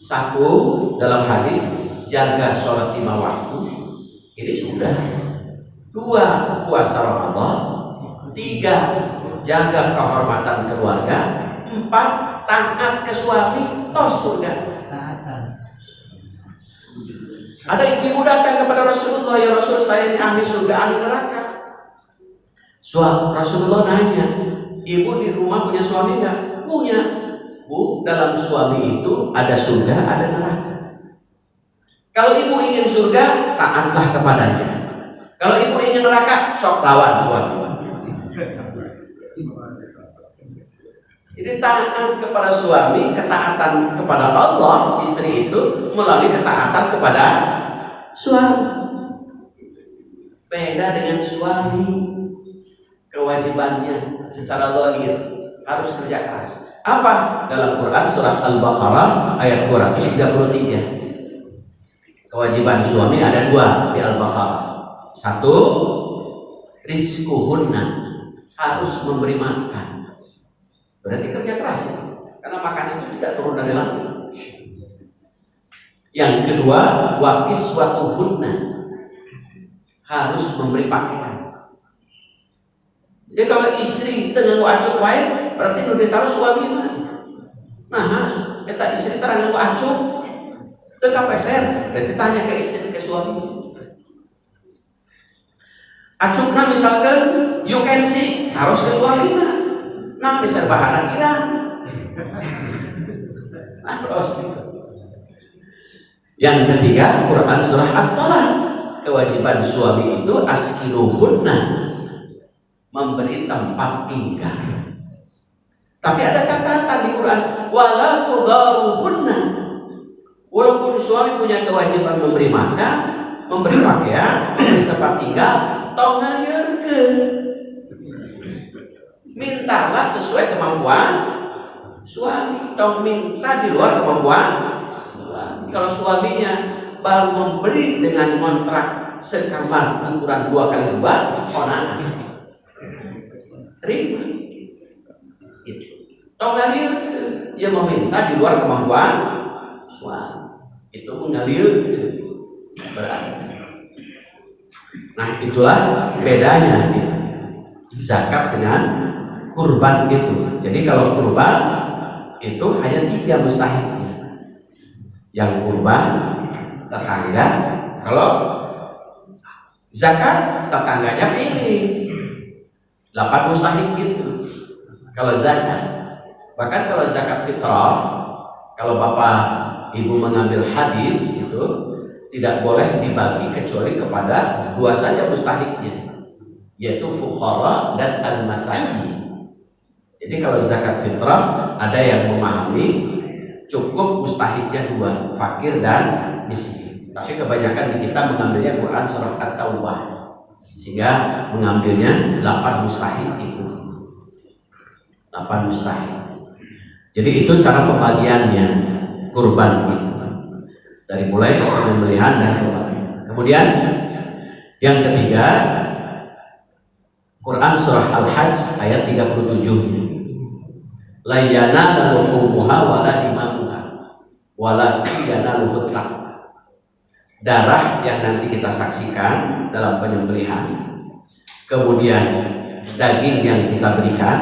Satu, dalam hadis jaga sholat 5 waktu, ini sudah. 2, puasa Ramadan. 3, jaga kehormatan keluarga. 4, taat ke suami, tos surga. Ada ibu datang kepada Rasulullah, ya Rasul, saya ini ahli surga, ahli neraka. Rasulullah nanya, ibu di rumah punya suami nggak? Punya. Bu, dalam suami itu ada surga, ada neraka. Kalau ibu ingin surga, taatlah kepadanya. Kalau ibu ingin neraka, sok lawan suami. Jadi taat kepada suami, ketaatan kepada Allah, istri itu melalui ketaatan kepada suami. Beda dengan suami, kewajibannya secara zahir harus kerja keras. Apa? Dalam Quran surat Al-Baqarah ayat 233. Kewajiban suami ada 2 di Al-Baqarah. 1, rizquhunna, harus memberi makan. Berarti kerja keras ya? Karena makan itu tidak turun dari langit. Yang kedua, wa kiswatuhunna, harus memberi pakaian. Jadi kalau istri dengan wajib wae berarti udah ditaruh suami mah. Nah, kita istri terang wajib teu kapeser, berarti tanya ke istri ke suami. Acukna misalkan you can see, harus ke suami mah. Nah, misal bahana kira. Harus gitu. Yang ketiga, Quran surah At-Talaq, kewajiban suami itu askinuhunna, memberi tempat tinggal. Tapi ada catatan di Quran, wala tudharuhunna, walaupun suami punya kewajiban memberi makan, memberi pakaian, memberi tempat tinggal, tong ngalieukeun. Mintalah sesuai kemampuan suami, tong minta di luar kemampuan suami. Kalau suaminya baru memberi dengan kontrak sekamar ukuran 2x2, konangan terima. Itu. Tong ngalir, dia meminta di luar kemampuan suami. Itu mengalir berarti. Nah, itulah bedanya zakat dengan kurban itu. Jadi kalau kurban itu hanya 3 mustahilnya. Yang kurban tetangga, kalau zakat tetangganya pilih 8 mustahil gitu. Kalau zakat, bahkan kalau zakat fitrah, kalau bapak ibu mengambil hadis itu tidak boleh dibagi kecuali kepada 2 saja mustahiknya, yaitu fuqara dan al-masakin. Jadi kalau zakat fitrah ada yang memahami cukup mustahiknya 2, fakir dan miskin. Tapi kebanyakan di kita mengambilnya Quran surah At-Taubah, sehingga mengambilnya 8 mustahik itu. 8 mustahik. Jadi itu cara pembagiannya kurban itu. Dari mulai pembelian dan kurban. Kemudian yang ketiga, Quran surah Al-Hajj ayat 37. La yanalu luhumuha wala dimamuha walakin yanaluhut taqwa. Darah yang nanti kita saksikan dalam penyembelihan, kemudian daging yang kita berikan,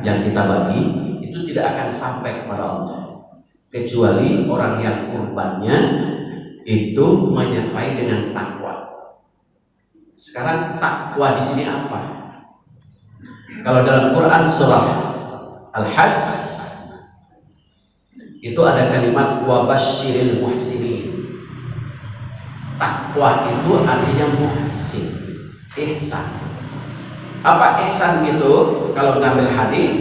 yang kita bagi, itu tidak akan sampai kepada Allah kecuali orang yang kurbannya itu menyertai dengan takwa. Sekarang takwa di sini apa? Kalau dalam Quran surah Al-Hajj itu ada kalimat wabasyiril muhsinin. Takwa itu artinya muhsin, ihsan. Apa ihsan gitu? Kalau ngambil hadis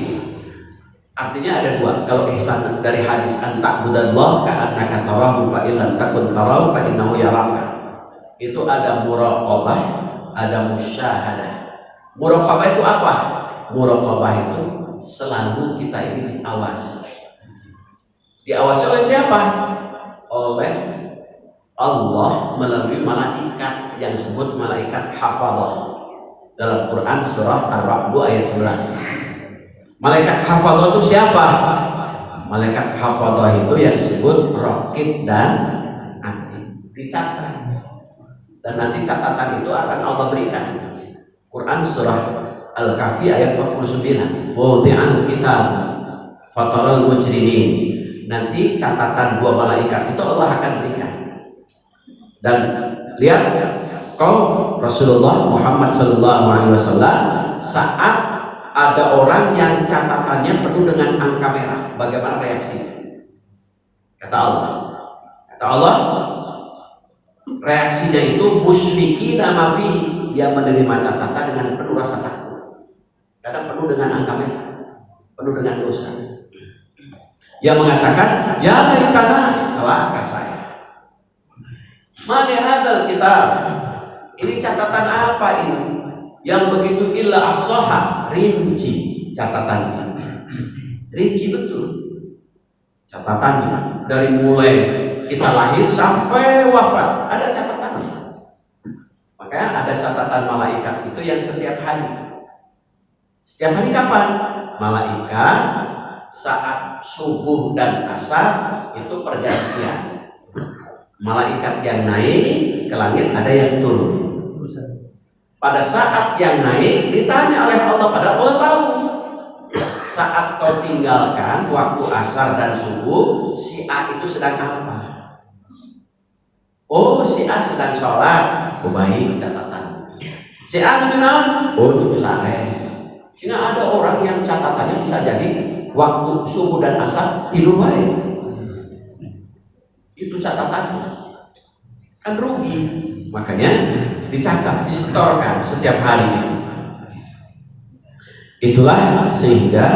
artinya ada dua. Kalau ihsan dari hadis anta'budallah ka'annaka tarahu fa illam takun tarahu fa innahu yaraka. Itu ada muraqabah, ada musyahadah. Muraqabah itu apa? Muraqabah itu selalu kita ini diawasi. Diawasi oleh siapa? Oleh Allah melalui malaikat yang disebut malaikat hafadhah. Dalam Quran surah Ar-Ra'd ayat 11. Malaikat hafadhah itu siapa? Malaikat hafadhah itu yang disebut raqib dan atid. Dicatat. Dan nanti catatan itu akan Allah berikan. Quran surah Al-Kahfi ayat 49. Wudi'al kitab fataral mujrimin. Nanti catatan dua malaikat itu Allah akan berikan. Dan lihat kau Rasulullah Muhammad SAW saat ada orang yang catatannya penuh dengan angka merah, bagaimana reaksinya? Kata Allah, reaksinya itu musyrikina ma fihi, dia menerima catatan dengan penuh rasa takut. Kadang penuh dengan angka merah, penuh dengan dosa. Yang mengatakan, ya laitana, celaka saya. Mali hadzal kitab. Ini catatan apa ini? Yang begitu illa as-saha, rinci catatannya. Rinci betul. Catatannya dari mulai kita lahir sampai wafat ada catatannya. Makanya ada catatan malaikat itu yang setiap hari. Setiap hari kapan? Malaikat saat subuh dan asar itu pergantian. Malaikat yang naik ke langit, ada yang turun. Pada saat yang naik ditanya oleh Allah, padahal Allah tahu. Saat kau tinggalkan waktu asar dan subuh, si A itu sedang apa? Oh, si A sedang sholat. Oh, baik catatan. Si A kenal? Oh, itu sare. Sehingga ada orang yang catatannya bisa jadi waktu subuh dan asar tidur baik. Itu catatannya. Kan rugi. Makanya dicatat, disetorkan setiap hari. Itulah sehingga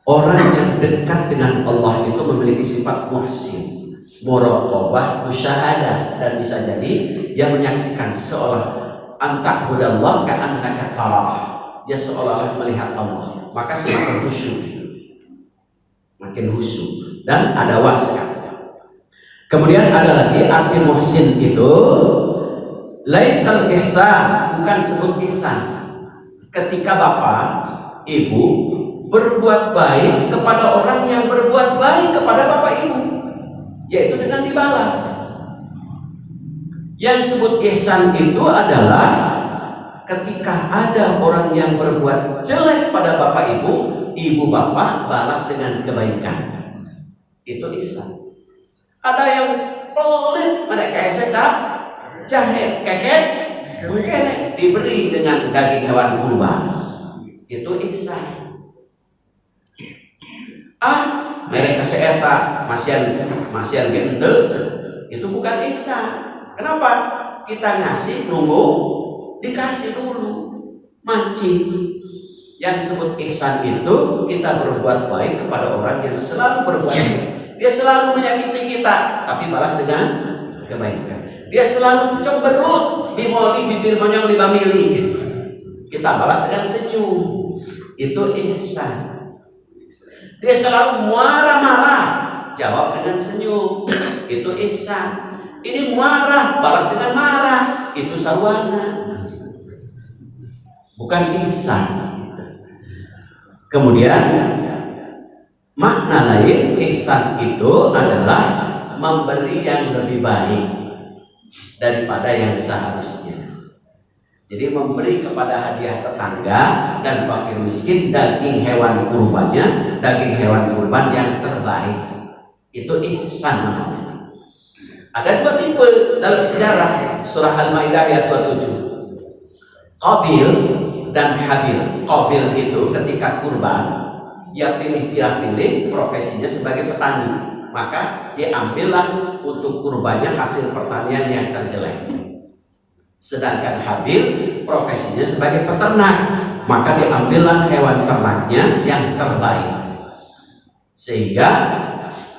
orang yang dekat dengan Allah itu memiliki sifat muhsin, muraqabah, musyahadah, dan bisa jadi yang menyaksikan seolah anta'budallah ka'annaka tarah. Dia seolah melihat Allah, maka semakin khusyuk, makin khusyuk, dan ada waskat. Kemudian ada lagi arti muhsin itu laisal ihsan, bukan sebut ihsan. Ketika bapak, ibu berbuat baik kepada orang yang berbuat baik kepada bapak ibu, yaitu dengan dibalas. Yang disebut ihsan itu adalah ketika ada orang yang berbuat jelek pada bapak ibu, ibu bapak balas dengan kebaikan. Itu ihsan. Ada yang pelit, mereka secap, jahe, keket, diberi dengan daging hewan kurban. Itu ihsan. Mereka seeta, masian gende, itu bukan ihsan. Kenapa? Kita ngasih nunggu dikasih dulu, mancing. Yang disebut ihsan itu kita berbuat baik kepada orang yang selalu berbuat baik. Dia selalu menyakiti kita, tapi balas dengan kebaikan. Dia selalu cemberut, bimoli bibir monyong 5 mili, kita balas dengan senyum. Itu ihsan. Dia selalu marah-marah, jawab dengan senyum. Itu ihsan. Ini marah, balas dengan marah. Itu sarwana. bukan ihsan. Kemudian makna lain ihsan itu adalah memberi yang lebih baik daripada yang seharusnya. Jadi memberi kepada hadiah tetangga dan fakir miskin daging hewan kurbannya, daging hewan kurban yang terbaik. Itu ihsan namanya. Ada dua tipe dalam sejarah. Surah Al-Maidah ayat 27. Qabil dan Habil. Qabil itu ketika kurban, dia pilih profesinya sebagai petani. Maka diambillah untuk kurbannya hasil pertanian yang terjelek. Sedangkan Habil profesinya sebagai peternak, maka diambillah hewan ternaknya yang terbaik. Sehingga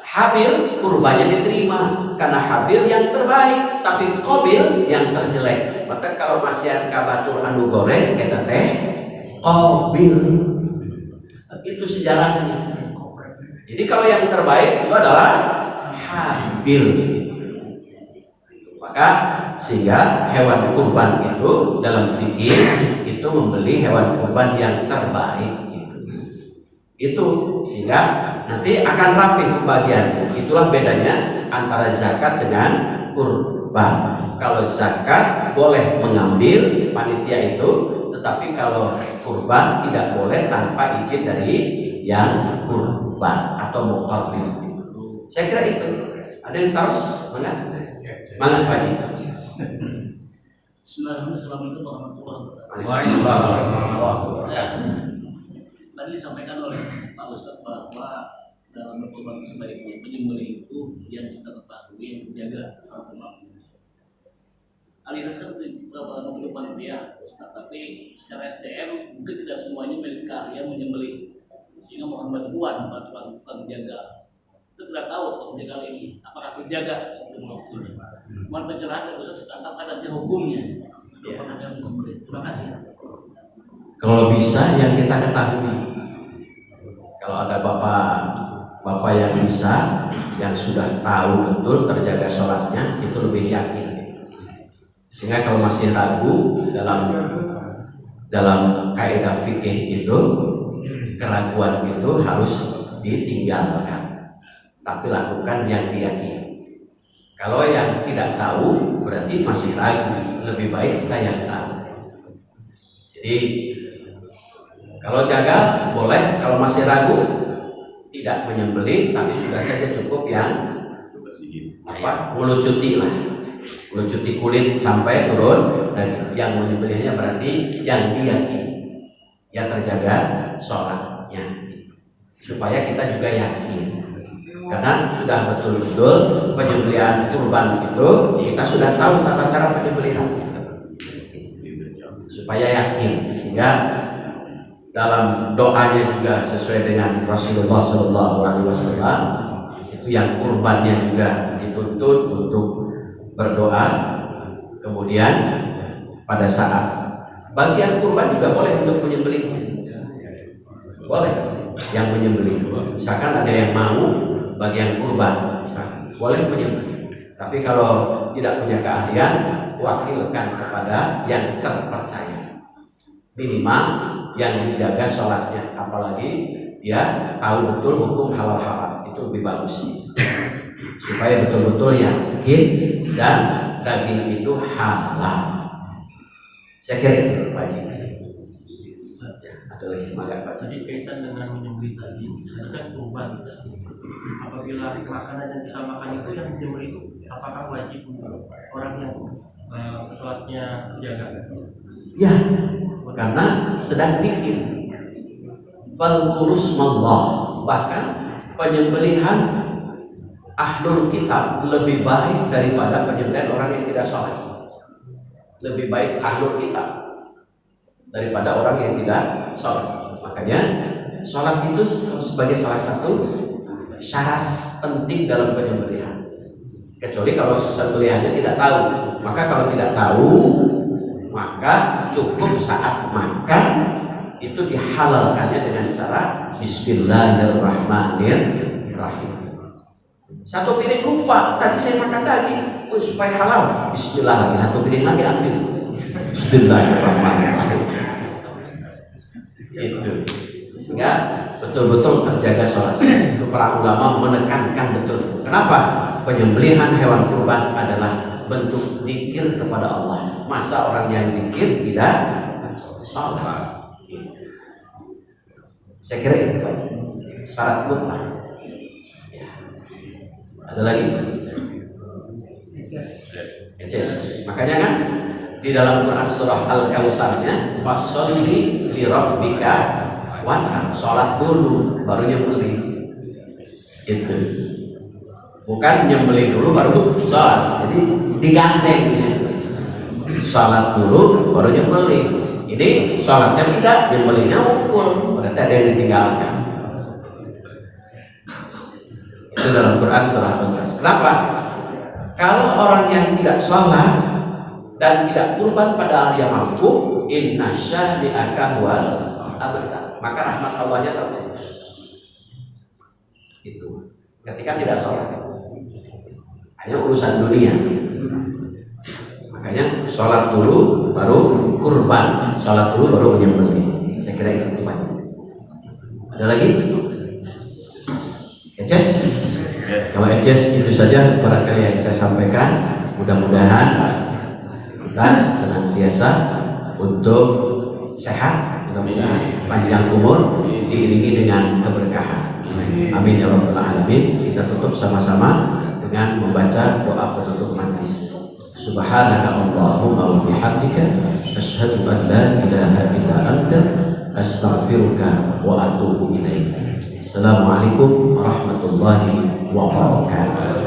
Habil kurbannya diterima karena Habil yang terbaik, tapi Qabil yang terjelek. Maka kalau masih kabatur anu goreng kita teh Qabil. Itu sejarahnya. Jadi kalau yang terbaik itu adalah Habil. Maka sehingga hewan kurban itu dalam fikih itu membeli hewan kurban yang terbaik. Itu sehingga nanti akan rapi pembagian. Itulah bedanya antara zakat dengan kurban. Kalau zakat boleh mengambil panitia itu, tetapi kalau kurban tidak boleh tanpa izin dari yang kurban atau muqarrib. Saya kira itu. Ada yang tahu? Mana Pak Haji? Assalamualaikum warahmatullahi wabarakatuh. Tadi disampaikan oleh Pak Ustadz bahwa dalam berkurban sebaiknya penyembelih itu yang kita ketahui yang menjaga sama kemampuan. Alias kan untuk panitia, Ustadz, tapi secara SDM mungkin tidak semuanya milik keahlian menyembelih, sehingga mohon bantuan menjaga. Kita tidak tahu kalau menjaga ini apakah terjaga sebelum waktu. Mohon pencerahan dari Ustadz tentang nanti hukumnya untuk pernikahan sembelih. Terima kasih. Kalau bisa yang kita ketahui, kalau ada bapak yang bisa, yang sudah tahu betul terjaga sholatnya, itu lebih yakin. Sehingga kalau masih ragu dalam kaidah fikih itu, keraguan itu harus ditinggalkan, tapi lakukan yang diyakini. Kalau yang tidak tahu berarti masih ragu, lebih baik kita yang tahu. Jadi kalau jaga boleh, kalau masih ragu tidak menyembelih, tapi sudah saja cukup yang melucuti lah, melucuti kulit sampai turun, dan yang menyembelihnya berarti yang diyakini, ya terjaga sholatnya, supaya kita juga yakin, karena sudah betul-betul penyembelihan kurban itu kita sudah tahu tata cara penyembelihan, supaya yakin, sehingga dalam doanya juga sesuai dengan Rasulullah SAW. Itu yang kurbannya juga dituntut untuk berdoa. Kemudian pada saat bagian kurban juga boleh untuk menyembelih, boleh yang menyembelih. Misalkan ada yang mau bagian kurban, misalkan, boleh menyembelih. Tapi kalau tidak punya keahlian, wakilkan kepada yang terpercaya, minimal yang dijaga sholatnya, apalagi dia tahu betul hukum halal haram, itu lebih bagus, supaya betul-betul yakin dan daging itu halal. Saya kira itu wajib. Ada lagi Pak? Jadi kaitan dengan menyembelih tadi, itu kan kurban. Apabila makanan yang kita makan itu yang menyembelih itu, apakah wajib untuk orang yang sholatnya terjaga? Ya, karena sedang zikir. Falqurusmallah, bahkan penyembelihan ahlul kitab lebih baik daripada penyembelihan orang yang tidak sholat. Lebih baik ahlul kitab daripada orang yang tidak sholat. Makanya sholat itu sebagai salah satu syarat penting dalam penyembelihan. Kecuali kalau sembelihannya tidak tahu. Maka kalau tidak tahu, maka cukup saat makan itu dihalalkannya dengan cara Bismillahirrahmanirrahim. Satu piring lupa, tadi saya makan daging, supaya halal, Bismillah lagi, satu piring lagi ambil, Bismillahirrahmanirrahim. sehingga betul-betul terjaga sholat. Itu para ulama menekankan betul. Kenapa? Penyembelihan hewan kurban adalah bentuk zikir kepada Allah. Masa orang yang zikir tidak sholat? Saya kira itu syarat mutlak. Ada lagi? Makanya kan di dalam Quran surah Al-Kautsarnya fasholli li rabbika wanhar, sholat dulu baru nyembeli. Itu bukan nyembeli dulu baru sholat, jadi digandeng di situ. Sholat dulu baru nyembeli. Ini sholatnya tidak, nyembelinya unggul, berarti ada yang ditinggalkan. Itu dalam Quran surah Al-Kahf. Kenapa? Kalau orang yang tidak sholat dan tidak kurban padahal dia mampu, inna syani'aka huwal abtar, maka rahmat Allahnya terputus. Itu ketika tidak sholat, hanya urusan dunia. Makanya sholat dulu baru kurban, sholat dulu baru menyembelih. Saya kira itu banyak. Ada lagi? Eces? Kalau eces itu saja barangkali yang saya sampaikan. Mudah-mudahan kita senantiasa untuk sehat, mudah-mudahan panjang umur diiringi dengan keberkahan. Amin ya rabbal alamin. Kita tutup sama-sama dengan membaca doa penutup majlis. Subhanaka Allahumma wa bihamdika asyhadu an la ilaha illa anta astaghfiruka wa atubu ilaik. Assalamualaikum warahmatullahi wabarakatuh.